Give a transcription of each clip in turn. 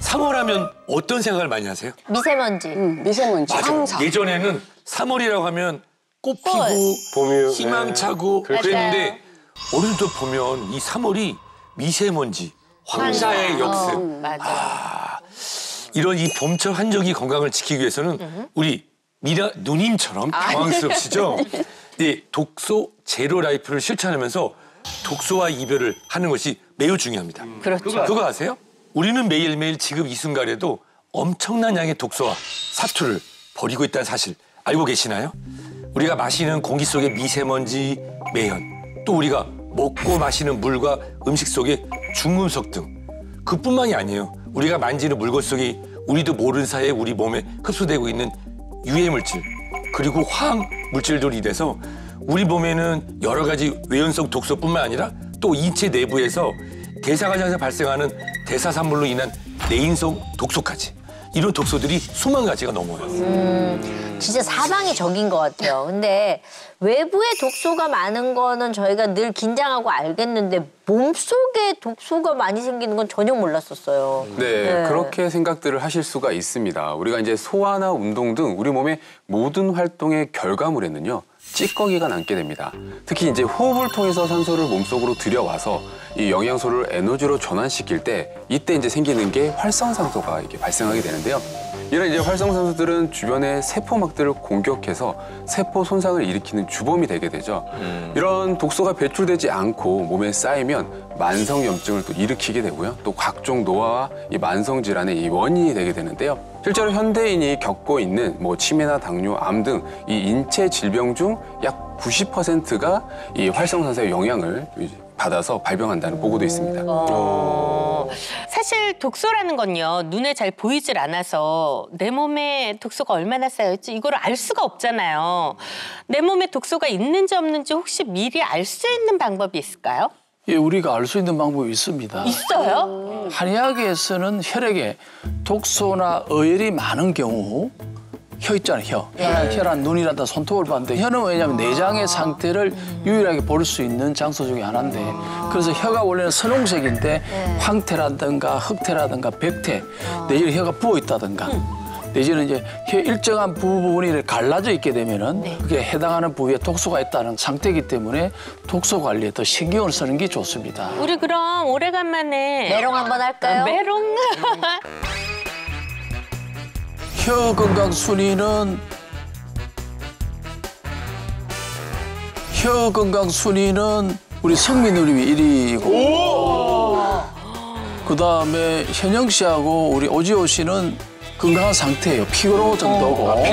3월하면 어떤 생각을 많이 하세요? 미세먼지. 미세먼지. 맞아. 항상. 예전에는 3월이라고 하면 꽃 피고 봄이 희망차고 그랬는데 어른들 보면 이 3월이 미세먼지, 황사의 역습. 맞아. 이런 이 봄철 한적이 건강을 지키기 위해서는 우리 미라 누님처럼 당황스럽시죠? 네, 독소 제로 라이프를 실천하면서 독소와 이별을 하는 것이 매우 중요합니다. 그렇죠. 그거 아세요? 우리는 매일매일 지금 이 순간에도 엄청난 양의 독소와 사투를 버리고 있다는 사실 알고 계시나요? 우리가 마시는 공기 속의 미세먼지, 매연, 또 우리가 먹고 마시는 물과 음식 속의 중금속 등 그뿐만이 아니에요. 우리가 만지는 물건 속에 우리도 모르는 사이에 우리 몸에 흡수되고 있는 유해 물질 그리고 화학 물질들이 인해서 우리 몸에는 여러 가지 외연성 독소뿐만 아니라 또 인체 내부에서 대사과정에서 발생하는 대사산물로 인한 내인성 독소까지 이런 독소들이 수만 가지가 넘어요. 진짜 사방이 적인 것 같아요. 근데 외부에 독소가 많은 거는 저희가 늘 긴장하고 알겠는데 몸속에 독소가 많이 생기는 건 전혀 몰랐었어요. 네, 그렇게 생각들을 하실 수가 있습니다. 우리가 이제 소화나 운동 등 우리 몸의 모든 활동의 결과물에는요. 찌꺼기가 남게 됩니다. 특히 이제 호흡을 통해서 산소를 몸속으로 들여와서 이 영양소를 에너지로 전환시킬 때 이때 이제 생기는 게 활성산소가 이렇게 발생하게 되는데요. 이런 이제 활성산소들은 주변의 세포막들을 공격해서 세포 손상을 일으키는 주범이 되게 되죠. 이런 독소가 배출되지 않고 몸에 쌓이면 만성염증을 또 일으키게 되고요. 또 각종 노화와 이 만성질환의 이 원인이 되게 되는데요. 실제로 현대인이 겪고 있는 뭐 치매나 당뇨, 암 등 이 인체 질병 중 약 90%가 이 활성산소의 영향을 받아서 발병한다는 보고도 있습니다. 사실 독소라는 건요. 눈에 잘 보이질 않아서 내 몸에 독소가 얼마나 쌓여있지 이걸 알 수가 없잖아요. 내 몸에 독소가 있는지 없는지 혹시 미리 알 수 있는 방법이 있을까요? 예, 우리가 알 수 있는 방법이 있습니다. 있어요? 한의학에서는 혈액에 독소나 어혈이 많은 경우 혀 있잖아요, 혀. 혈안 눈이란다 손톱을 봤는데 혀는 왜냐하면 내장의 상태를 유일하게 볼 수 있는 장소 중에 하나인데 그래서 혀가 원래는 선홍색인데 황태라든가 흑태라든가 백태 내지는 혀가 부어있다든가 내지는 이제 혀 일정한 부분이 갈라져 있게 되면은 그게 해당하는 부위에 독소가 있다는 상태이기 때문에 독소 관리에 더 신경을 쓰는 게 좋습니다. 우리 그럼 오래간만에 메롱 한번 할까요? 메롱. 혀 건강 순위는 우리 성민우님이 1위고 그다음에 현영 씨하고 우리 오지호 씨는 건강한 상태예요. 피로 정도고.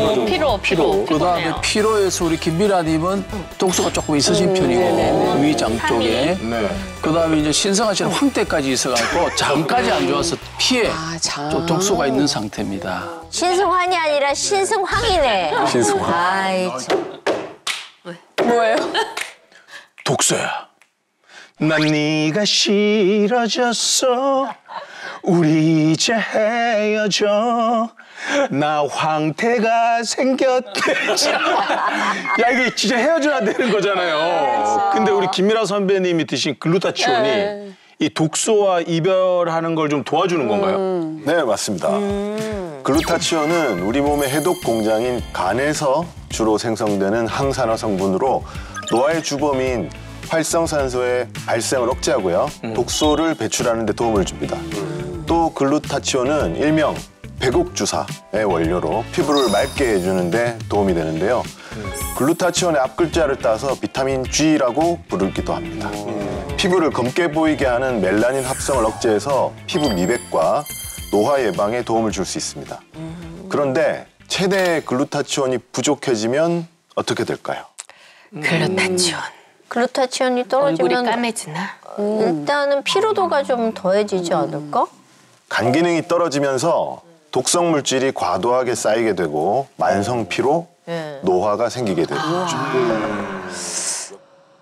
피로. 그다음에 피로에서 우리 김미라님은 독소가 조금 있으신 편이고 위장 쪽에. 그다음에 이제 신성아 씨는 황태까지 있어갖고 장까지 안 좋아서 피에 좀 독소가 있는 상태입니다. 신승환이 아니라 신승황이네. 신승황. 아이 참. 뭐예요? 독소야. 난 네가 싫어졌어. 우리 이제 헤어져. 나 황태가 생겼대. 야, 이게 진짜 헤어져야 되는 거잖아요. 근데 우리 김미라 선배님이 드신 글루타치온이 이 독소와 이별하는 걸 좀 도와주는 건가요? 네, 맞습니다. 글루타치온은 우리 몸의 해독 공장인 간에서 주로 생성되는 항산화 성분으로 노화의 주범인 활성산소의 발생을 억제하고요. 독소를 배출하는 데 도움을 줍니다. 또 글루타치온은 일명 배곡주사의 원료로 피부를 맑게 해주는 데 도움이 되는데요. 글루타치온의 앞글자를 따서 비타민 G라고 부르기도 합니다. 피부를 검게 보이게 하는 멜라닌 합성을 억제해서 피부 미백과 노화 예방에 도움을 줄 수 있습니다. 그런데 체내의 글루타치온이 부족해지면 어떻게 될까요? 글루타치온이 떨어지면 얼굴이 까매지나? 일단은 피로도가 좀 더해지지 않을까? 간 기능이 떨어지면서 독성 물질이 과도하게 쌓이게 되고 만성 피로, 노화가 생기게 되죠.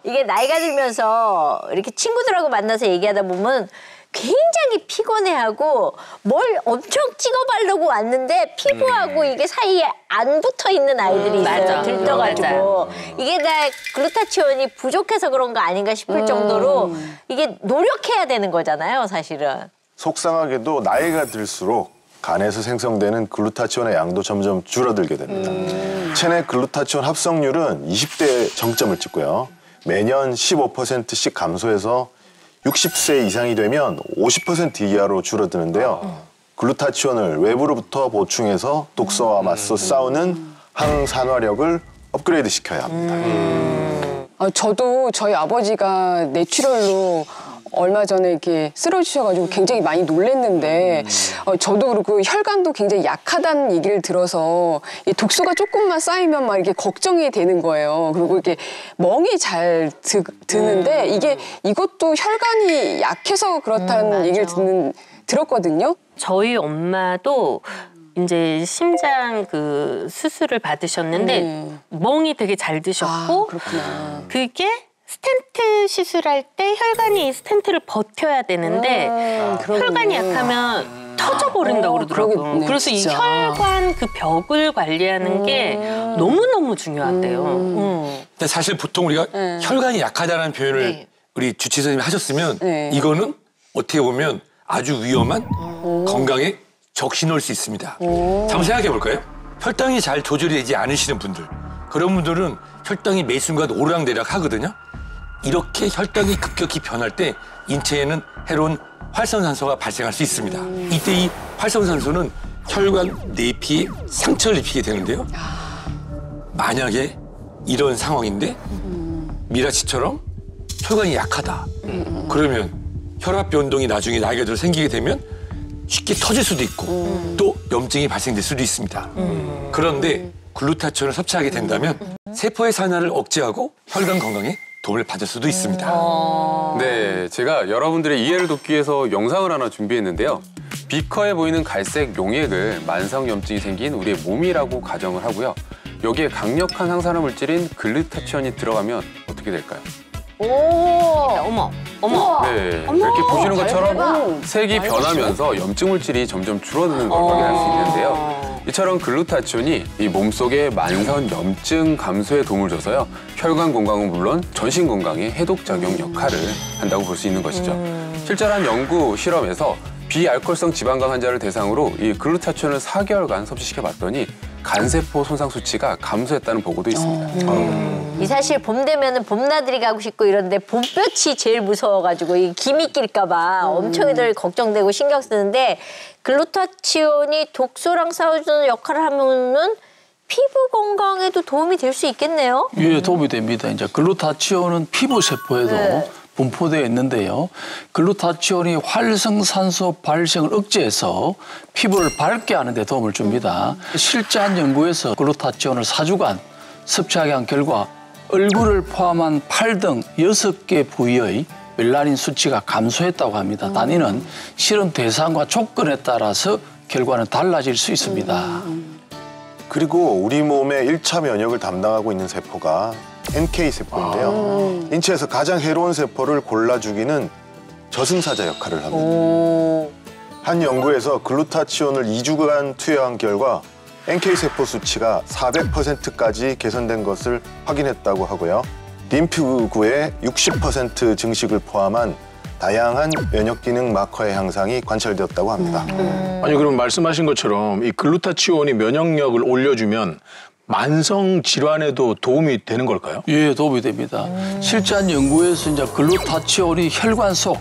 이게 나이가 들면서 이렇게 친구들하고 만나서 얘기하다 보면 굉장히 피곤해하고 뭘 엄청 찍어 바르고 왔는데 피부하고 이게 사이에 안 붙어 있는 아이들이 있어요. 들떠가지고. 이게 다 글루타치온이 부족해서 그런 거 아닌가 싶을 정도로 이게 노력해야 되는 거잖아요, 사실은. 속상하게도 나이가 들수록 간에서 생성되는 글루타치온의 양도 점점 줄어들게 됩니다. 체내 글루타치온 합성률은 20대에 정점을 찍고요. 매년 15%씩 감소해서 60세 이상이 되면 50% 이하로 줄어드는데요. 글루타치온을 외부로부터 보충해서 독소와 맞서 싸우는 항산화력을 업그레이드 시켜야 합니다. 저도 저희 아버지가 뇌출혈로 얼마 전에 이렇게 쓰러지셔가지고 굉장히 많이 놀랐는데 저도 그렇고 혈관도 굉장히 약하다는 얘기를 들어서 이 독소가 조금만 쌓이면 막 이렇게 걱정이 되는 거예요. 그리고 이렇게 멍이 잘 드는데 이것도 혈관이 약해서 그렇다는 얘기를 들었거든요. 저희 엄마도 이제 심장 그 수술을 받으셨는데 멍이 되게 잘 드셨고 그렇구나. 그게 스텐트 시술할 때 혈관이 스텐트를 버텨야 되는데 혈관이 약하면 터져버린다고 그러더라고요. 그러겠네, 그래서 이 진짜. 혈관 그 벽을 관리하는 게 너무너무 중요하대요. 근데 사실 보통 우리가 혈관이 약하다는 표현을 네. 우리 주치 선생님이 하셨으면 네. 이거는 어떻게 보면 아주 위험한 건강에 적신호일 수 있습니다. 한번 생각해 볼까요? 혈당이 잘 조절이 되지 않으시는 분들, 그런 분들은 혈당이 매 순간 오르락내리락 하거든요. 이렇게 혈당이 급격히 변할 때 인체에는 해로운 활성산소가 발생할 수 있습니다. 이때 이 활성산소는 혈관 내피에 상처를 입히게 되는데요. 만약에 이런 상황인데 미라 씨처럼 혈관이 약하다. 그러면 혈압 변동이 나중에 나이가 들어 생기게 되면 쉽게 터질 수도 있고 또 염증이 발생될 수도 있습니다. 그런데 글루타치온을 섭취하게 된다면 세포의 산화를 억제하고 혈관 건강에 도움을 받을 수도 있습니다. 네, 제가 여러분들의 이해를 돕기 위해서 영상을 하나 준비했는데요. 비커에 보이는 갈색 용액을 만성염증이 생긴 우리의 몸이라고 가정을 하고요. 여기에 강력한 항산화 물질인 글루타치온이 들어가면 어떻게 될까요? 어머. 네, 이렇게 보시는 것처럼 색이 변하면서 염증 물질이 점점 줄어드는 걸 확인할 수 있는데요. 이처럼 글루타치온이 이 몸속의 만성 염증 감소에 도움을 줘서요. 혈관 건강은 물론 전신 건강에 해독작용 역할을 한다고 볼 수 있는 것이죠. 실제로 한 연구 실험에서 비알코올성 지방간 환자를 대상으로 이 글루타치온을 4개월간 섭취시켜 봤더니 간세포 손상 수치가 감소했다는 보고도 있습니다. 이 사실 봄 되면은 봄나들이 가고 싶고 이런데 봄볕이 제일 무서워가지고 이 기미 낄까봐 엄청들 걱정되고 신경 쓰는데 글루타치온이 독소랑 싸워주는 역할을 하면은 피부 건강에도 도움이 될 수 있겠네요. 예, 도움이 됩니다. 이제 글루타치온은 피부 세포에도 분포되어 있는데요. 글루타치온이 활성산소 발생을 억제해서 피부를 밝게 하는 데 도움을 줍니다. 실제 한 연구에서 글루타치온을 4주간 섭취하게 한 결과 얼굴을 포함한 팔 등 6개 부위의 멜라닌 수치가 감소했다고 합니다. 단 이는 실험 대상과 조건에 따라서 결과는 달라질 수 있습니다. 그리고 우리 몸의 1차 면역을 담당하고 있는 세포가 NK세포인데요. 인체에서 가장 해로운 세포를 골라 죽이는 저승사자 역할을 합니다. 한 연구에서 글루타치온을 2주간 투여한 결과 NK세포 수치가 400%까지 개선된 것을 확인했다고 하고요. 림프구의 60% 증식을 포함한 다양한 면역 기능 마커의 향상이 관찰되었다고 합니다. 아니 그럼 말씀하신 것처럼 이 글루타치온이 면역력을 올려주면 만성 질환에도 도움이 되는 걸까요? 예, 도움이 됩니다. 실제 한 연구에서 이제 글루타치온이 혈관 속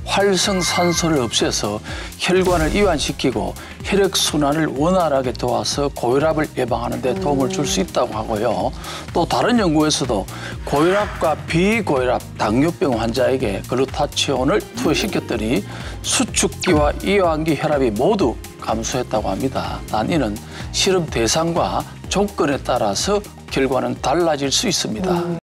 활성산소를 없애서 혈관을 이완시키고 혈액순환을 원활하게 도와서 고혈압을 예방하는 데 도움을 줄 수 있다고 하고요. 또 다른 연구에서도 고혈압과 비고혈압, 당뇨병 환자에게 글루타치온을 투여시켰더니 수축기와 이완기 혈압이 모두 감소했다고 합니다. 단 이는 실험 대상과 조건에 따라서 결과는 달라질 수 있습니다.